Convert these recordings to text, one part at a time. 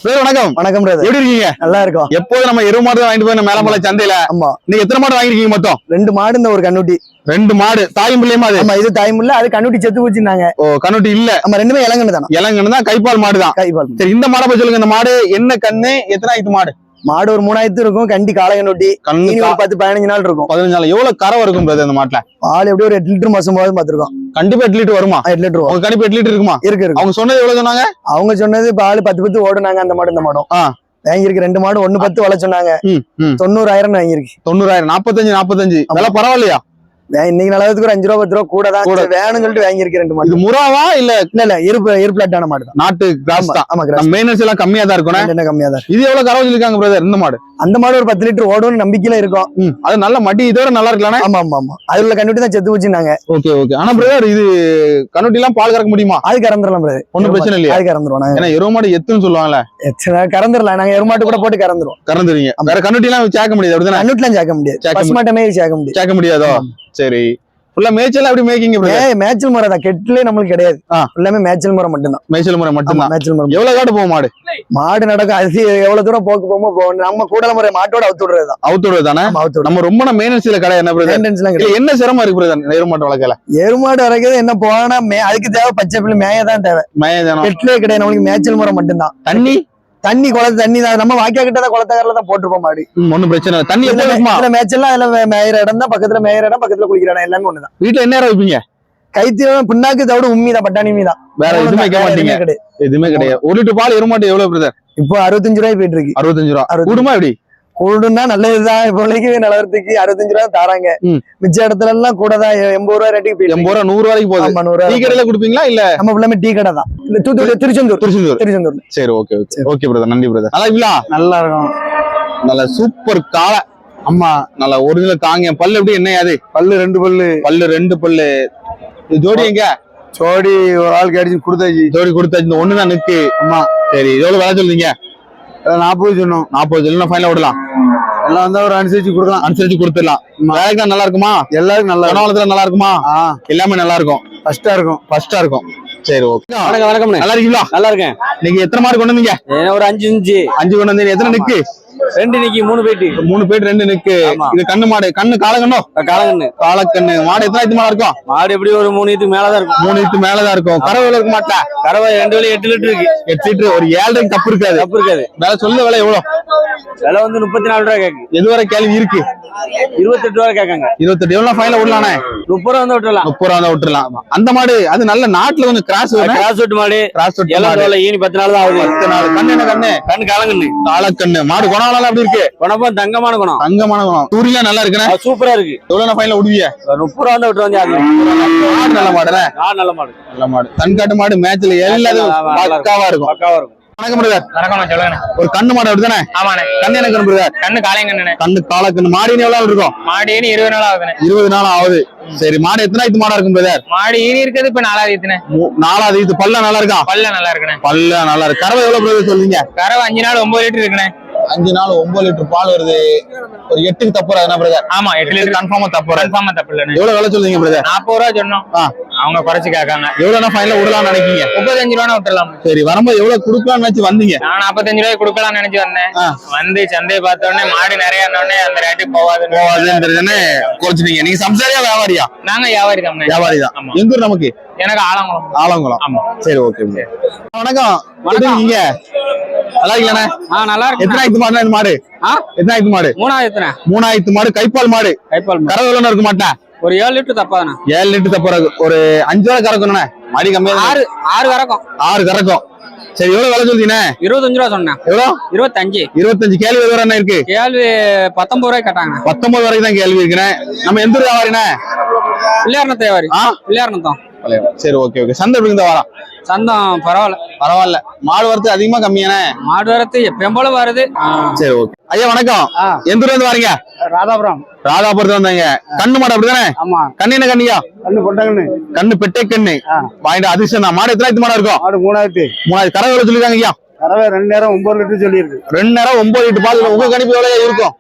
வணக்கம். வணக்கம் பிரதர். எப்படி இருக்கீங்க? நல்லா இருக்கும். எப்போது நம்ம எருவு மாடு வாங்கிட்டு போய் மேலமலை சந்தையில. ஆமா. நீங்க எத்தனை மாடு வாங்கிருக்கீங்க மொத்தம்? 2 மாடு இந்த ஒரு கண்ணுட்டி. 2 மாடு தாயும் பிள்ளையுமா? அது ஆமா, இது தாயும் இல்ல, அது கண்ணுட்டி செத்து போச்சுனாங்க. ஓ, கண்ணுட்டி இல்ல. நம்ம ரெண்டுமே இளங்கன்னு தானே. இளங்கன்னு தான், கைப்பால் மாடு தான். கைப்பால். சரி, இந்த மாடை பத்தி சொல்லுங்க. இந்த மாடு என்ன கண்ணு, எத்தனை ஆயிரத்து மாடு? மாடு ஒரு 3000 இருக்கும். கண்டி காளை கண்ணுட்டி. கண்ணு ஒரு 10-15 நாள் இருக்கும். 15 நாள். எவ்வளவு கறவை இருக்கும் பிரதர் இந்த மாட்டுல? பால் எப்படி ஒரு 8 லிட்டர் மாசம் போது பாத்துருக்கோம். கண்டிப்பா 8 லிட்டர் வருமா? 8 லிட்டர் உங்க கண்டிப்பா 8 லிட்டர் இருக்குமா? இருக்கு. அவங்க சொன்னது எவ்வளவு சொன்னாங்க? அவங்க சொன்னது பால் 10 ஓடுனாங்க. அந்த மாடு இந்த மாடும் வாங்கிருக்கு. 2 மாடு 1-10 வள சொன்னாங்க. 90,000 வாங்கிருக்கு. 90,000. 45 விலை பரவாயில்லையா? இன்னைக்கு நிலவரத்துக்கு ஒரு 5 ரூபா 10 ரூபா கூட தான் வேணும்னு சொல்லிட்டு வாங்கிருக்கு 2 மாடு. இது முறாவா இல்ல? இல்ல இருப்பிளாட்டான மாடு தான். நாட்டு கிராஸ் தான். ஆமா, மெயினஸ் எல்லாம் கம்மியா தான் இருக்கும். என்ன கம்மியா தான். இது எவ்வளவு கறவை சொல்லிருக்காங்க பிரதர் இந்த மாடு? அந்த மாடு ஒரு 10 லிட்டர் ஓடும்னு நம்பிக்கையில இருக்கும். அது நல்ல மடி இதோட நல்லா இருக்கலாம். ஆமா ஆமா ஆமா. அதுல கண்ணுட்டி தான் செத்து வச்சுனாங்க. Okay okay. ஆனா பிரதர், இது கண்ணுட்டி எல்லாம் பால் கறக்க முடியுமா? அது கறந்துடலாம் பிரதர், ஒன்னும் பிரச்சனை இல்லையா? அது கறந்துருவோம். ஏன்னா எருவு மாடு எத்துன்னு சொல்லுவாங்கல்ல, கறந்துடலாம். நாங்க எருமாட்டு கூட போட்டு கறந்துருவோம். கறந்துருவீங்க. வேற கண்ணுட்டி எல்லாம் சேர்க்க முடியாது அப்படிதான்? கண்ணுட்டிலாம் சேர்க்க முடியாது. பசுமாட்டமே சேர்க்க முடியாது. சேர்க்க முடியாதோ? சரி. ஃபுல்லா மேய்ச்சல் அப்படி மேய்க்கிங்க பிரதர்? மேய்ச்சல் முறை தான். கெட்டிலே நம்மளுக்கு கிடையாது. எல்லாமே மேய்ச்சல் முறை மட்டும்தான். மேய்ச்சல் முறை மட்டும்தான். மேய்ச்சல் முறை. எவ்வளவு காட்டு போகும் மாடு? மாடு நடக்கும். அது எவ்வளவு தூரம் போக்கு போமோ போகும். நம்ம கூடல முறை மாட்டோட அவுத்து விடுறதுதான். அவுத்து விடுறது தானே? நம்ம ரொம்ப மெயினன்ஸ்ல கடை என்ன பிரதர்? என்ன சிரமம் இருக்கு பிரதர் எருவு மாட்டு வளர்க்கல? எருவு மாடு வளர்க்கிறது என்ன போனா அதுக்கு தேவை பச்சை பிள்ளை மேய தான் தேவை. கெட்டிலே கிடையாது. நம்மளுக்கு மேய்ச்சல் முறை மட்டும்தான். தண்ணி குளத்து தண்ணி தான். நம்ம வாக்கியா கிட்ட குளத்தகரில தான் போட்டுருப்போம் மாடு. ஒன்னும் பிரச்சனை இல்லை. தண்ணி இதுல மேய்ச்சல்லாம் அதுல மேயிற இடம் தான். பக்கத்துல மேயிற இடம், பக்கத்துல குளிக்கிற இடம் எல்லாமே ஒண்ணுதான். வீட்டுல என்ன வைப்பீங்க? கைத்தியம் பின்னாக்கு தவிர உண்மைதான். பட்டாணி மீதான். வேற எதுவுமே வைக்க மாட்டீங்க? எதுவுமே கிடையாது. 1 லிட்டர் பால் எருவு மாட்டு எவ்வளவு பிரதர்? இப்போ 65 ரூபாய் போயிட்டு இருக்கு. 65 ரூபா கூடுமா? எப்படி கூடுன்னா நல்லதுதான். இப்போதைக்கு நிலவரத்துக்கு 65 ரூபா தராங்க. மிச்ச இடத்துல எல்லாம் கூட தான். 80 ரூபாய் ரேட்டுக்கு 80 ரூபா 100 ரூபாய்க்கு போகுது. 100 ரூபாய். டீ கடையில குடுப்பீங்களா இல்ல? நம்ம எல்லாமே டீ கடை தான். இல்ல தூத்துக்குடி, திருச்செந்தூர். சரி, ஓகே ஓகே ஓகே பிரதர். நன்றி பிரதர். நல்லா இருக்கீங்களா? நல்லா இருக்கும். நல்ல சூப்பர் காளை. அம்மா நல்ல ஒரிஜினல் காங்க. பல்லு எப்படி என்ன? அது பல்லு 2 பல்லு 2 பல்லு. ஜோடி எங்க? ஜோடி ஒரு ஆள் கடிச்சு கொடுத்தாச்சு. ஜோடி கொடுத்தாச்சு. இந்த ஒண்ணுதான் நிக்கு. ஆமா. சரி, எவ்வளவு விலை சொல்றீங்க? 40 சொன்னோம். 40 சொல்லணும். ஃபைனல் விடலாம். எல்லாம் வந்தா ஒரு அனுசரிச்சு கொடுக்கலாம். அனுசரிச்சு கொடுத்துடலாம். வேலைக்கு தான் நல்லா இருக்குமா? எல்லாருக்கும் நல்லா. குணவளத்துல நல்லா இருக்குமா? எல்லாமே நல்லா இருக்கும். ஃபர்ஸ்டா இருக்கும். சரி, ஓகே. வணக்கம். நல்லா இருக்கீங்களா? நல்லா இருக்கேன். நீங்க எத்தனை மாடு கொண்டு வந்தீங்க? ஒரு 5 கொண்டு வந்தீங்க. எத்தனை நிக்கு? 2 நிக்கி, 3 போயிட்டு 2 நிக்கு. இது கண்ணு மாடு. காலக்கண்ணு. மாடு எத்தனை மாடு இருக்கும்? மாடு எப்படி ஒரு 3 ஈத்துக்கு மேலதான் இருக்கும். 3 ஈத்துக்கு மேலதான் இருக்கும். கறவை இருக்க மாட்டா? கறவை 2 8 லிட்டர் இருக்கு. 8 லிட்டர். ஒரு 7 தப்பு இருக்காது. வேலை சொல்ல விலை எவ்வளவு? விலை வந்து 34 ரூபாய் கேக்கு. எதுவரை கேள்வி இருக்கு? 28 ரூபாய் கேட்காங்க. 28 எவ்வளவு ஃபைனல் விடலானே? 30 ரூபா வந்து விட்டுறலாம். 30 ரூபா விட்டுறலாம். அந்த மாடு அது நல்ல நாட்டுல கொஞ்சம் கிராஸ் வெட்டு மாடு. ஈனி 10 நாள் தான் ஆகுது. 10 நாள். கண்ணு என்ன கண்ணு? காலக்கண்ணு மாடு. குணம் எப்படி இருக்கு? குணம் தங்கமான குணம். தூரியா நல்லா இருக்குண்ணே. சூப்பரா இருக்கு. எவ்வளவு ஃபைனல் விடுவிய? 30 ரூபா வந்து விட்டுருவாங்க. மாடு நல்ல மாடுண்ணே. நல்ல மாடு. தன்காட்டு மாடு. மேட்ச்ல எல்லாரும் பக்காவா இருக்கும். வணக்கம் பிரதர். வணக்கம். சொல்லுங்க. ஒரு கண்ணு மாடு அப்படிதானே? ஆமாண்ணே. கண்ணு என்ன கண்ணு பிரதர்? கண்ணு காளைங்கண்ணே. கண்ணு காலக்கண்ணு. மாடு எவ்வளவு இருக்கும்? மாடு 20 நாள் ஆகுதுண்ணே. 20 நாள் ஆகுது. சரி, மாடு எத்தனை ஆயிரத்து மாடா இருக்கும் பிரதர்? மாடு ஈனி இருக்கிறது இப்ப 4வது ஈத்துனே. 4வது ஈத்து. பல்ல நல்லா இருக்கா? பல்ல நல்லா இருக்குண்ணே. பல்ல நல்லா இருக்கு. கறவை எவ்வளவு பிரதர் சொல்றீங்க? கறவை 5 நாள் 9 லிட்டர் இருக்குண்ணே. 5 நாள் 9 லிட்டர் பால் வருது. ஒரு 8க்கு தப்புறா என்ன பிரதர்? ஆமா, 8 லிட்டர் கன்ஃபார்மா தப்புறா. கன்ஃபார்மா தப்பு இல்ல. எவ்வளவு விலை சொல்றீங்க பிரதர்? 40 ரூபா சொன்னோம். அவங்க குறைச்சு கேட்காங்க. எவ்வளவு ஃபைனல் விடலாம்னு நினைக்கீங்க? 35 ரூபா விட்டுறலாம். சரி, வரும்போது எவ்வளவு கொடுக்கலாம்னு நினைச்சு வந்தீங்க? நான் 45 ரூபாய் கொடுக்கலாம்னு நினைச்சு வந்தேன். வந்து சந்தையை பார்த்த உடனே மாடு நிறைய உடனே அந்த ரேட்டு போவாதுன்னு குறைச்சிட்டீங்க. நீங்க சம்சாரியா வியாபாரியா? நாங்க வியாபாரி தான். வியாபாரி தான். எங்க ஊர் நமக்கு? எனக்கு ஆலங்குளம். ஆமா. சரி, ஓகே. வணக்கம். நீங்க நல்லா இருக்கீங்களா? நல்லா இருக்கு. எத்தனை ஆயிரத்து மாடு இந்த மாடு? எத்தனை ஆயிரத்து மாடு? 3000 மாடு. கைப்பால் மாடு. கறவை எவ்வளவு இருக்க மாட்டேன்? ஒரு 7 லிட்டர் தப்பாதானே? 7 லிட்டர் தப்பா. ஒரு 5 ரூபா கறக்கணும்ண்ணே. மாடி கம்மியா 6 கறக்கும். சரி, எவ்வளவு விலை சொல்றீங்க? 25 ரூபா சொன்னேன். எவ்வளவு? 25 கேள்வி எவ்வளவு என்ன இருக்கு? கேள்வி 19 ரூபாய் கேட்டாங்க. 19 வரைக்கும் தான் கேள்வி இருக்குண்ணே. நம்ம எந்த வியாபாரிண்ணே? பிள்ளையார்னத்தை வியாபாரி. பிள்ளையார்னத்தம். சரி, ஓகே ஓகே. சந்தை எப்படி இருந்தா வரோம்? சந்தம் பரவாயில்ல. மாடு வரத்து அதிகமா கம்மியானே? மாடு வரத்து எப்பயும் போல வருது. சரி, ஓகே. ஐயா வணக்கம். எந்த ஊர்ல இருந்து வரீங்க? ராதாபுரத்துல வந்தாங்க. கண்ணு மாடு அப்படிதானே? ஆமா. கண்ணு என்ன கண்ணியா? கண்ணு பெட்டை கண்ணு வாங்கிட்டு அதிர்ஷ்டம் தான். மாடு எத்தனை மாடா இருக்கும்? 3000 கறவை எவ்வளவு சொல்லிருக்காங்க ஐயா? கறவை 2 நேரம் 9 லிட்டர் சொல்லியிருக்கு. 2 நேரம் 9 லிட்டர் பால். உங்க கணிப்பு எவ்வளவு இருக்கும்?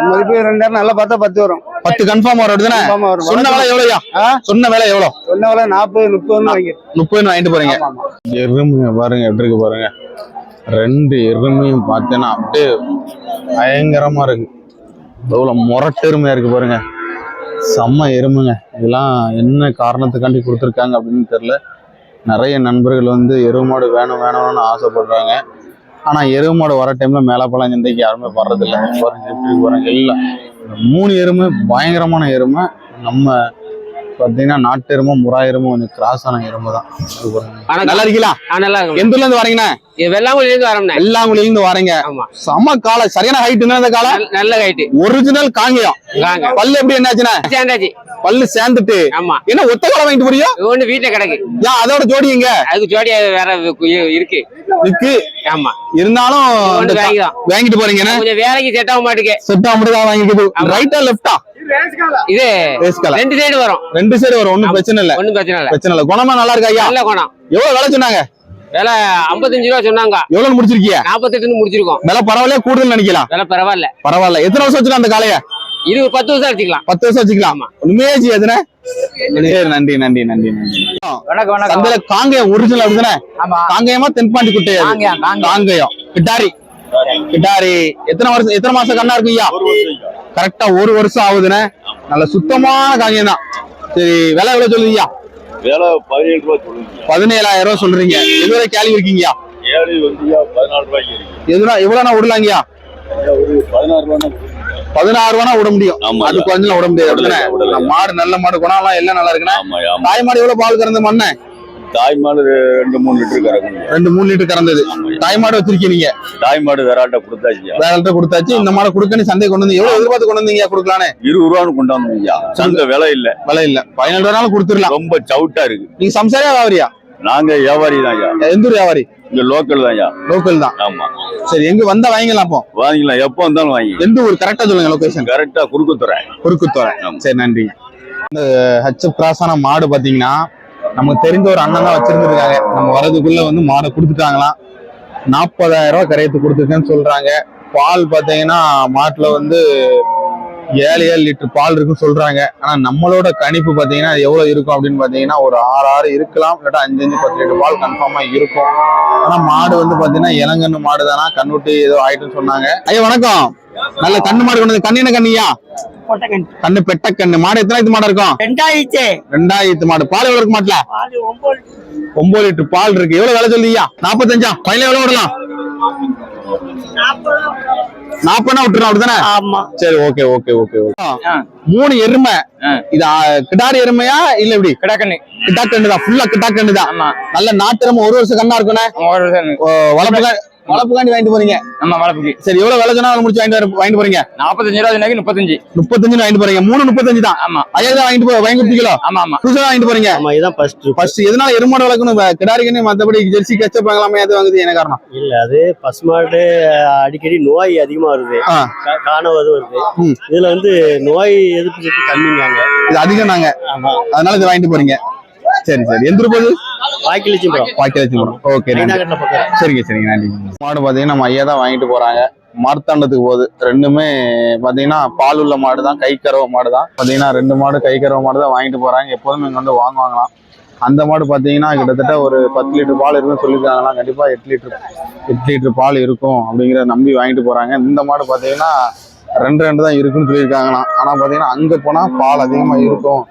மதிப்பு 2 நேரம் நல்லா பார்த்தா 10 வரும். 10 கன்ஃபார்ம் வரும். சொன்ன வேலை எவ்வளவுயா? சொன்ன வேலை எவ்வளவு? சொன்ன வேலை 40 30 வாங்கிட்டு போறீங்க. பாருங்க எப்படி இருக்கு பாருங்க. ரெண்டு எருமையும் பார்த்தேன்னா அப்படியே பயங்கரமா இருக்கு. எவ்வளவு முரட்டு எருமையா இருக்கு பாருங்க, செம்ம எருமைங்க. இதெல்லாம் என்ன காரணத்துக்காண்டி கொடுத்துருக்காங்க அப்படின்னு தெரியல. நிறைய நண்பர்கள் வந்து எருவு மாடு வேணும் வேணும்னு ஆசைப்படுறாங்க. ஆனா எருவு மாடு வர டைம்ல மேலப்பழம் சந்தைக்கு யாருமே வர்றதில்லை. போறாங்க எல்லாம் 3 எருமை பயங்கரமான எருமை. நம்ம பாத்தீங்கன்னா நாட்டு எருமை முறா எருமை கொஞ்சம் கிராஸ் ஆன எருமை தான். நல்லா இருக்கீங்களா? நல்லா இருக்கு. எந்த ஊர்ல இருந்து வரீங்கண்ணா? வெள்ளாங்குழில இருந்து வரோம்ண்ணே. வெள்ளாங்குழில இருந்து வரீங்க. செம காலை, சரியான ஹைட். இந்த காலை நல்ல ஹைட், ஒரிஜினல் காங்கயம். பல்லு எப்படி என்னாச்சுண்ணா? சேர்ந்தாச்சு. பல்லு சேர்ந்துட்டு என்ன ஒத்த காலை வாங்கிட்டு போறீங்க? ஒண்ணு வீட்டுல கிடக்கு. ஏன் அதோட ஜோடிங்க? அதுக்கு ஜோடி வேற இருக்கு. ஆமா, இருந்தாலும் வாங்கிட்டு போறீங்க. கொஞ்சம் வேலைக்கு செட் ஆக மாட்டேங்க. செட் ஆக மாட்டேங்க. வாங்கிட்டு ரைட்டா லெஃப்டா? இது ரெண்டு சைடு வரும். ரெண்டு சைடு வரும். ஒண்ணும் பிரச்சனை இல்ல. ஒண்ணும் பிரச்சனை இல்ல. பிரச்சனை இல்ல. குணமா நல்லா இருக்கா ஐயா? நல்ல குணம். எவ்வளவு விலை சொன்னாங்க? விலை 55 ரூபா சொன்னாங்க. எவ்வளவு முடிச்சிருக்கீங்க? 48 முடிச்சிருக்கோம். விலை பரவாயில்ல, கூடுதல் நினைக்கலாம். விலை பரவாயில்ல. பரவாயில்ல. எத்தனை வருஷம் வச்சுக்கலாம் அந்த காளைய? இது 10 வருஷம் வச்சுக்கலாம். 10 வருஷம் வச்சுக்கலாம். உண்மையாச்சு எதுனா? நன்றி நன்றி நன்றி நன்றி. வணக்கம். சந்தையில காங்கயம் ஒரிஜினல் அப்படிதானே? காங்கயமா தென்பாண்டி குட்டை? காங்கயம் கிட்டாரி. கிட்டாரி எத்தனை மாசம் கண்ணா இருக்கு ஐயா? கரெக்டா 1 வருஷம் ஆகுதுண்ணே. நல்ல சுத்தமான காங்கயம் தான். சரி, விலை எவ்வளவு சொல்லுவீங்க? விலை 17 ரூபா சொல்லுங்க. 17,000 ரூபாய் சொல்றீங்க. எதுவரை கேள்வி இருக்கீங்கயா? ஏழு வந்து 14 ரூபாய்க்கு இருக்கு. எதுனா எவ்வளவுனா விடலாங்கயா? ஒரு 16 ரூபா. 16 ரூபா விட முடியும். அது கொஞ்சம் விட முடியாது அப்படிதானே? மாடு நல்ல மாடு, குணம் எல்லாம் நல்லா இருக்குண்ணே. தாய் மாடு எவ்வளவு பால் கறந்த மண்ணே? தாய் மாடு 2-3 லிட்டர் கறக்குங்க. 2-3 லிட்டர் கறந்தது. தாய் மாடு வச்சிருக்கீங்க? தாய் மாடு வேறாட்ட கொடுத்தாச்சு. வேறாட்ட கொடுத்தாச்சு. இந்த மாடு கொடுக்கணும் சந்தை கொண்டு வந்து எவ்வளவு எதிர்பார்த்து கொண்டு வந்தீங்க? கொடுக்கலானே 20 ரூபான்னு கொண்டு வந்தீங்க. சந்தை விலை இல்ல. விலை இல்ல. 17 ரூபாய் கொடுத்துடலாம். ரொம்ப சவுட்டா இருக்கு. நீங்க சம்சாரியா வியாபாரியா? நாங்க வியாபாரி தான். எந்த ஊர் வியாபாரி? இங்க லோக்கல் தான். லோக்கல் தான். ஆமா. சரி, எங்க வந்தா வாங்கிக்கலாம்? அப்போ வாங்கிக்கலாம், எப்போ வந்தாலும் வாங்கி. எந்த ஊர் கரெக்டா சொல்லுங்க லொகேஷன்? கரெக்டா குறுக்குத்துறை. குறுக்குத்துறை. சரி, நன்றி. இந்த ஹெச்எப் கிராஸான மாடு பாத்தீங்கன்னா நமக்கு தெரிஞ்ச ஒரு அண்ணன் தான் வச்சிருந்துருக்காங்க. நம்ம வரதுக்குள்ள வந்து மாடை கொடுத்துட்டாங்களாம். 40,000 ரூபாய் கரையத்து கொடுத்துருக்கேன்னு சொல்றாங்க. பால் பாத்தீங்கன்னா மாட்டுல வந்து 7 லிட்டர் பால் இருக்குன்னு சொல்றாங்க. ஆனா நம்மளோட கணிப்பு பாத்தீங்கன்னா எவ்வளவு இருக்கும் அப்படின்னு பாத்தீங்கன்னா ஒரு 6 இருக்கலாம், இல்லாட்டா 5-10 லிட்டர் பால் கன்ஃபார்மா இருக்கும். ஆனா மாடு வந்து பாத்தீங்கன்னா இளங்கண்ணு மாடு தானா, கண்ணுட்டி ஏதோ ஆயிட்டுன்னு சொன்னாங்க. ஐயா வணக்கம். நல்ல கண்ணு மாடு கொண்டு. கண்ணு என்ன கண்ணியா? கண்ணு பெட்ட கண்ணு. மாடு எத்தனை மாடு இருக்கும்? 2000 மாடு. பால் எவ்வளவு இருக்கு மாட்டுல? 9 லிட்டர் பால் இருக்கு. எவ்வளவு விலை சொல்லுவீங்க? 45. பையில எவ்வளவு விடலாம்? 40 விட்டுறோம் அப்படிதானே? சரி, ஓகே ஓகே ஓகே. 3 எருமை. இது கிடாரி எருமையா இல்ல எப்படி? கிடாக்கண்ணு. கிடாக்கண்ணு தான். ஃபுல்லா கிடாக்கண்ணு தான். நல்ல நாட்டு எருமை. 1 வருஷம் கண்ணா இருக்குண்ணே. வளப்புக்காண்டி வாங்கிட்டு போறீங்க? ஆமா, வளப்புக்கு. சரி, எவ்வளவு விலை சொன்னா முடிச்சு வாங்கிட்டு போறீங்க? 45 ரூபாய். 35 வாங்கிட்டு போறீங்க. 3 35 தான். ஆமா, ஐயா தான் வாங்கி கொடுத்தீங்களோ? ஆமா ஆமா, புதுசா வாங்கிட்டு போறீங்க. ஆமா, இதான் ஃபர்ஸ்ட். எதனால எருமாடு வளர்க்கணும்? கிடாரிக்கன்னு மத்தபடி ஜெர்சி கச்சப் வாங்கலாமே, அது வாங்குது என்ன காரணம்? இல்ல, அது பசுமாடு அடிக்கடி நோய் அதிகமா வருது, காணவது வருது. இதுல வந்து நோய் எதிர்ப்பு சக்தி கம்மிங்க. இது அதிகம் நாங்க. அதனால இதை வாங்கிட்டு போறீங்க. சரி சரி. எந்த போகுது? பாக்கியலட்சுமிபுரம். ஓகே, சரிங்க சரிங்க, நன்றி. மாடு பாத்தீங்கன்னா நம்ம ஐயா தான் வாங்கிட்டு போறாங்க. மார்த்தாண்டத்துக்கு போகுது. ரெண்டுமே பாத்தீங்கன்னா பால் உள்ள மாடு தான், கை கறவை மாடு தான். பாத்தீங்கன்னா 2 மாடு கை கறவை மாடு தான் வாங்கிட்டு போறாங்க. எப்போதுமே இங்க வந்து வாங்குவாங்களாம். அந்த மாடு பாத்தீங்கன்னா கிட்டத்தட்ட ஒரு 10 லிட்டர் பால் இருக்குன்னு சொல்லியிருக்காங்களாம். கண்டிப்பா 8 லிட்டர் பால் இருக்கும் அப்படிங்கிற நம்பி வாங்கிட்டு போறாங்க. இந்த மாடு பாத்தீங்கன்னா 2 தான் இருக்குன்னு சொல்லியிருக்காங்களாம். ஆனா பாத்தீங்கன்னா அங்க போனா பால் அதிகமா இருக்கும்,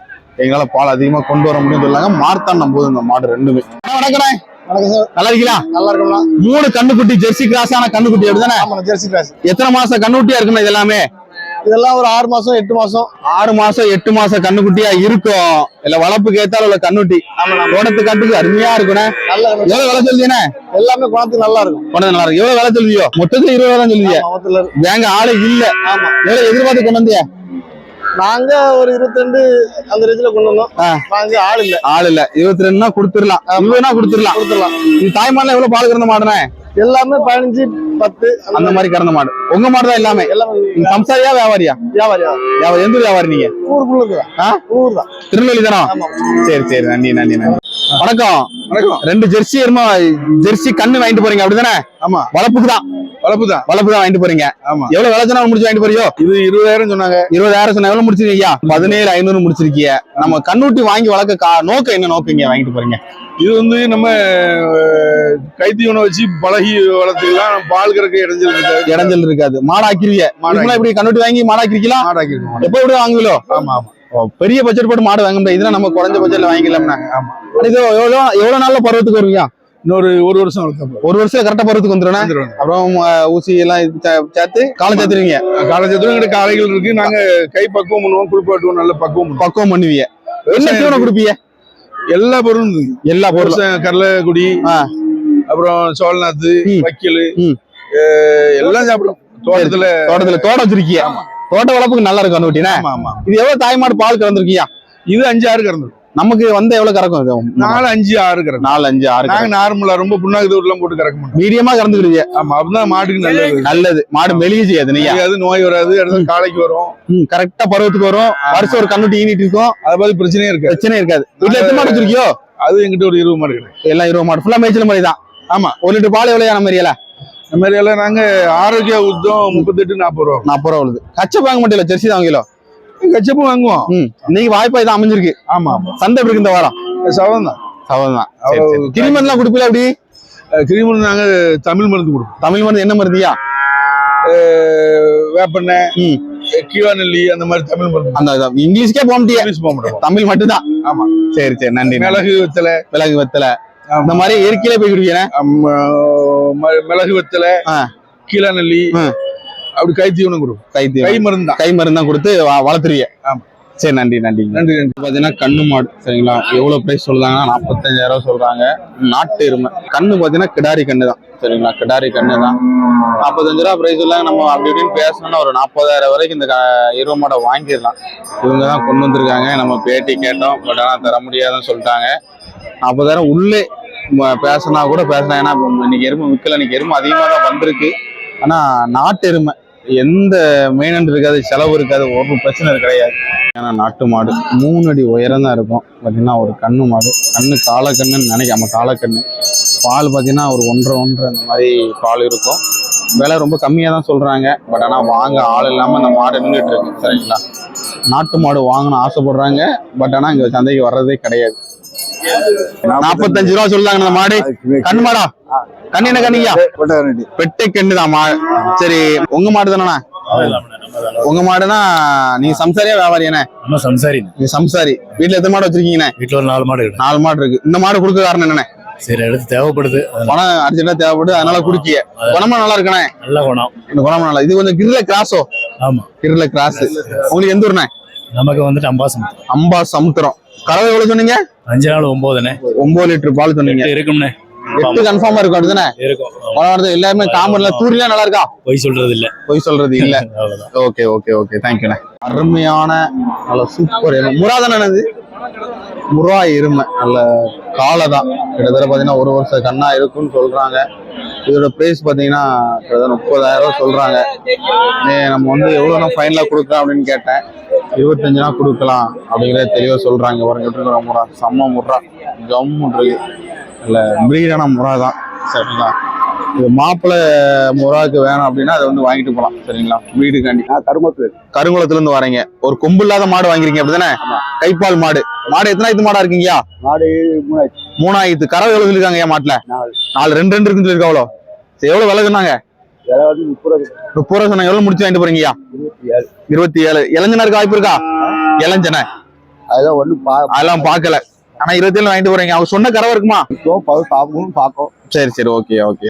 எங்களால பால் அதிகமா கொண்டு வர முடியும் சொல்லாங்க. மார்த்தாண்டம் போகுது இந்த மாடு ரெண்டுமே. வணக்கம். வணக்கம் சார். நல்லா இருக்கீங்களா? நல்லா இருக்கோம்னா. 3 கண்ணுக்குட்டி ஜெர்சி கிராஸான கண்ணுக்குட்டி அப்படிதானே? ஆமா, ஜெர்சி கிராஸ். எத்தனை மாசம் கண்ணுக்குட்டியா இருக்குண்ணா இது எல்லாமே? இதெல்லாம் ஒரு 6 மாசம் 8 மாசம். 6 மாசம் 8 மாசம் கண்ணுக்குட்டியா இருக்கும். இல்ல வளர்ப்புக்கு ஏத்தால உள்ள கண்ணுட்டி. தோட்டத்து கட்டுக்கு அருமையா இருக்குண்ணே. நல்லா. எவ்வளவு விலை சொல்லுவீங்கண்ணே? எல்லாமே குணத்துக்கு நல்லா இருக்கும். குணம் நல்லா இருக்கும். எவ்வளவு விலை சொல்லுவியோ? மொத்தத்துல 20 தான் சொல்லுவீங்க. வேங்க ஆளு இல்ல. ஆமா. எவ்வளவு எதிர்பார்த்து கொண்டு வந்தியா? நாங்க ஒரு 22 அந்த ரேஞ்சில கொண்டு வந்தோம். நாங்க ஆள் இல்ல. 22னா கொடுத்துடலாம். 20னா கொடுத்துடலாம். இது தாய்மாடுல எவ்வளவு பால் கறந்த மாடுனே? எல்லாமே 15 10 அந்த மாதிரி கறந்த மாடு. உங்க மாடு தான் எல்லாமே? நீங்க சம்சாரியா வியாபாரியா? வியாபாரி. எந்த வியாபாரி நீங்க? ஊருக்குள்ள இருக்கா? ஊர் தான். திருநெல்வேலி தானா? சரி சரி, நன்றி நன்றி நன்றி. வணக்கம். வணக்கம். 2 ஜெர்சி கண்ணு வாங்கிட்டு போறீங்க அப்படிதானே? ஆமா, வளர்ப்புக்கு தான். வளர்ப்பு தான் வாங்கிட்டு போறீங்க. ஆமா. எவ்வளவு விலை சொன்னா முடிச்சு வாங்கிட்டு போறியோ? இது 20,000 சொன்னாங்க. 20,000 சொன்னா எவ்வளவு முடிச்சிருக்கீங்க? 17,500 முடிச்சிருக்கீங்க. நம்ம கண்ணுட்டி வாங்கி வளர்க்க நோக்கம் என்ன நோக்கீங்க வாங்கிட்டு போறீங்க? இது வந்து நம்ம கைத்தீவனை வச்சு பழகி வளர்த்துக்கலாம். பால் கறக்க இடைஞ்சல் இருக்காது. மாடாக்கிருவீங்க. இப்படி கண்ணுட்டி வாங்கி மாடாக்கிருக்கலாம். எப்ப எப்படி வாங்குவீங்களோ? ஆமா ஆமா. பெரிய பட்ஜெட் போட்டு மாடு வாங்க முடியாது. இதெல்லாம் நம்ம குறைஞ்ச பட்ஜெட்ல வாங்கிக்கலாம்னா. ஆமா. இது எவ்வளவு நாள்ல பருவத்துக்கு வருவீங்க? இன்னொரு 1 வருஷம் வளர்த்தோம். 1 வருஷம் கரெக்டா பருவத்துக்கு வந்துடும். அப்புறம் ஊசி எல்லாம் சேர்த்து காலம் சேர்த்துருவீங்க. காலேஜ் காளைகள் இருக்கு. நாங்க கை பக்குவம் பண்ணுவோம், குளிப்பாட்டுவோம், நல்ல பக்குவம் பண்ணுவீங்க. என்ன தீவனம் கொடுப்பீங்க? எல்லா பொருளும் எல்லா பொருளும். கடலைக்குடி, அப்புறம் சோழநாத்து, வைக்கல் எல்லாம் சாப்பிடும். தோட்டத்துல தோட்டம் வச்சிருக்கீங்க. தோட்ட வளர்ப்புக்கு நல்லா இருக்கும் கண்ணுட்டினா. இது எவ்வளவு தாய்மாடு பால் கறந்துருக்கியா? இது 5-6 கறந்துரும். நமக்கு வந்து எவ்வளவு கறக்கும்? 4-5-6 கறக்கும். 4-5-6. நாங்க நார்மலா ரொம்ப புண்ணாக்கு தூரம் போட்டு கறக்க மாட்டோம். மீடியமா கறந்துக்கிறீங்க. ஆமா, அப்பதான் மாட்டுக்கு நல்லது. மாடு மெலிய செய்யாது. நீங்க நோய் வராது. அடுத்த காலைக்கு வரும். கரெக்டா பருவத்துக்கு வரும். வருஷம் ஒரு கண்ணுட்டி ஈனிட்டு இருக்கும். அதை பத்தி பிரச்சனையே இருக்காது. வீட்டுல எத்தனை மாடு வச்சிருக்கியோ? அது எங்கிட்ட ஒரு 20 மாடு இருக்கு. எல்லாம் 20 மாடு ஃபுல்லா மேய்ச்சல் மாதிரி தான். ஆமா. 1 லிட்டர் பால் எவ்வளவு மாதிரியா? இந்த மாதிரி எல்லாம் நாங்க ஆரோக்கிய உத்தம் 38-40 ரூபா. 40 ரூபா வருது. கச்சை வாங்க மாட்டேல, ஜெர்சி தான் வாங்கிலோ. கச்சப்பும் வாங்குவோம். இன்னைக்கு வாய்ப்பா இதான் அமைஞ்சிருக்கு. ஆமா. சந்தை இருக்கு இந்த வாரம். சவம் தான். கிரிமருந்துலாம் குடிப்பீல? அப்படி கிரிமருந்து நாங்க தமிழ் மருந்து கொடுப்போம். தமிழ் மருந்து என்ன மருந்துயா? வேப்பெண்ணெய், கீழா நெல்லி, அந்த மாதிரி தமிழ் மருந்து. அந்த இங்கிலீஷ்க்கே போக முடியாது. தமிழ் மட்டும் தான். ஆமா. சரி நன்றி. மிளகு வெத்தலை இந்த மாதிரி இயற்கையிலே போய் குடிக்கிறேன். மிளகு வெத்தலை, கீழா நெல்லி, அப்படி கைத்தீவனம் கொடுக்கும். கை மருந்து தான் கொடுத்து வளர்த்துருவீங்க. ஆமா. சரி நன்றி. பாத்தீங்கன்னா கண்ணு மாடு சரிங்களா? எவ்வளவு பிரைஸ் சொல்றாங்கன்னா 45,000 சொல்றாங்க. நாட்டு எருமை கண்ணு பாத்தீங்கன்னா கிடாரி கண்ணு தான் சரிங்களா? கிடாரி கண்ணு தான். 45 ரூபா பிரைஸ் சொல்லாங்க. நம்ம அப்படி இப்படின்னு பேசணும்னா ஒரு 40,000 வரைக்கும் இந்த எருமை மாடை வாங்கிடலாம். இவங்க தான் கொண்டு வந்திருக்காங்க. நம்ம பேட்டி கேட்டோம், பட் ஆனால் தர முடியாதுன்னு சொல்லிட்டாங்க. 40,000 உள்ளே பேசினா கூட பேசலாம். ஏன்னா இன்னைக்கு எருமை விற்கல. இன்னைக்கு எருமை அதிகமாக தான் வந்திருக்கு. ஆனா நாட்டு எருமை எந்த மெயினண்ட் இருக்காது, செலவு இருக்காது, ஒரு பிரச்சனை கிடையாது. ஏன்னா நாட்டு மாடு 3 அடி உயரம் தான் இருக்கும். பார்த்தீங்கன்னா ஒரு கண்ணு மாடு. கண்ணு காலக்கண்ணுன்னு நினைக்காம காலக்கண்ணு. பால் பார்த்தீங்கன்னா ஒரு 1.5 அந்த மாதிரி பால் இருக்கும். விலை ரொம்ப கம்மியாக தான் சொல்கிறாங்க. பட் ஆனால் வாங்க ஆள் இல்லாமல் அந்த மாடு நின்றுட்டு இருக்கு சரிங்களா? நாட்டு மாடு வாங்கணும்னு ஆசைப்படுறாங்க. பட் ஆனால் இங்கே சந்தைக்கு வர்றதே கிடையாது. 45 ரூபா சொல்றாங்க இந்த மாடு. கண்ணு மாடா? கண்ணு என்ன கண்ணியா? பெட்டை கண்ணு தான். சரி, உங்க மாடு தானே? உங்க மாடுனா நீங்க சம்சாரியா வியாபாரியானே? சம்சாரி. நீங்க சம்சாரி. வீட்டுல எத்தனை மாடு வச்சிருக்கீங்கண்ணே? வீட்டுல ஒரு 4 மாடு இருக்கு. 4 மாடு இருக்கு. இந்த மாடு கொடுக்க காரணம் என்னண்ணே? சரி, அடுத்து தேவைப்படுது. பணம் அர்ஜென்டா தேவைப்படுது, அதனால குடிக்கிய. குணமா நல்லா இருக்கண்ணே? நல்ல குணம். இந்த குணமா நல்லா. இது கொஞ்சம் கிரில கிராஸோ? ஆமா, கிரில கிராஸ். உங்களுக்கு எந்த ஊர்ண்ணே? நமக்கு வந்துட்டு அம்பா சமுத்திரம். கறவை எவ்வளவு சொன்னீங்க? 5 நாள் 9. 9 லிட்டர் பால் சொன்னீங்க. இருக்கும்ண்ணே. 8 கன்ஃபார்மா இருக்கும். அப்படிதானே இருக்கும். எல்லாருமே காமன்ல தூரிலாம் நல்லா இருக்கா? பொய் சொல்றது இல்ல. ஓகே தேங்க்யூண்ணே. அருமையான நல்ல சூப்பர் எருமை. முறா தானே? முறா எருமை நல்ல காலை தான். கிட்டத்தட்ட பாத்தீங்கன்னா 1 வருஷம் கண்ணா இருக்குன்னு சொல்றாங்க. இதோட பிரைஸ் பாத்தீங்கன்னா 30,000 சொல்றாங்க. நம்ம வந்து எவ்வளவு ஃபைனலா கொடுக்கலாம் அப்படின்னு கேட்டேன். 25 கொடுக்கலாம் அப்படிங்கிறத தெளிவா சொல்றாங்க. பாருங்க, முறா செம்ம முறா, ஜம்மு இருக்கு. இல்ல பிரீடான முறா தான் சரிங்களா? இது மாப்பிள்ளை முறாவுக்கு வேணும் அப்படின்னா அதை வந்து வாங்கிட்டு போகலாம் சரிங்களா? வீடுக்காண்டி. கருங்குளத்துல இருந்து வரீங்க. ஒரு கொம்பு இல்லாத மாடு வாங்கிருக்கீங்க அப்படிதானே? கைப்பால் மாடு. மாடு எத்தனாயிரத்து மாடா இருக்கீங்க? மாடு 3,000. கறவை எவ்வளவு சொல்லிருக்காங்க? ஏன் மாட்டுல 4 2 இருக்குன்னு சொல்லிருக்கா? அவ்வளோ எவ்வளவு விலை சொன்னாங்க? 30 ரூபா சொன்னாங்க. எவ்வளவு முடிச்சு வாங்கிட்டு போறீங்கயா? 27. இளைஞனா இருக்க வாய்ப்பு இருக்கா? இளைஞன அதெல்லாம் பாக்கல. ஆனா 27 வாங்கிட்டு போறீங்க. அவங்க சொன்ன கறவை இருக்குமா? சரி ஓகே.